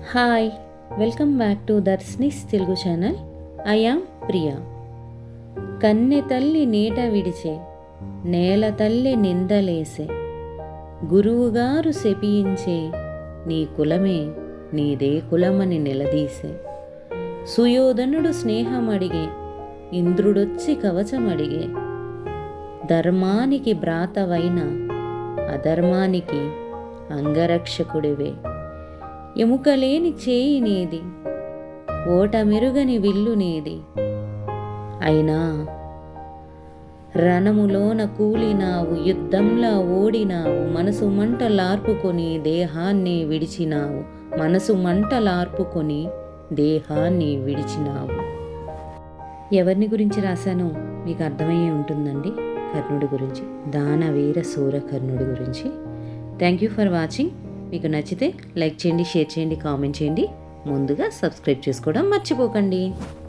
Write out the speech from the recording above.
Hi, welcome back to Darshini's Telugu channel. I am Priya. కన్నె తల్లి నీట విడిచే, నేల తల్లి నిందలేసే, గురువుగారు శపించే, నీ కులమే నీదే కులమని నిలదీసే, సుయోధనుడు స్నేహమడిగే, ఇంద్రుడొచ్చి కవచమడిగే, ధర్మానికి భ్రాతవైన అధర్మానికి అంగరక్షకుడివే, ఎముకలేని చేయి నీది, ఓటమెరుగని విల్లు నీది, అయినా రణములోన కూలినావు, యుద్ధంలా ఓడినావు, మనసు మంటలార్పుకొని దేహాన్ని విడిచినావు, మనసు మంటలార్పుకొని దేహాన్ని విడిచినావు. ఎవరిని గురించి రాశానో మీకు అర్థమయ్యే ఉంటుందండి. కర్ణుడి గురించి, దానవీర శూర కర్ణుడి గురించి. Thank you for watching. మీకు నచ్చితే లైక్ చేయండి, షేర్ చేయండి, కామెంట్ చేయండి. ముందుగా సబ్స్క్రైబ్ చేసుకోవడం మర్చిపోకండి.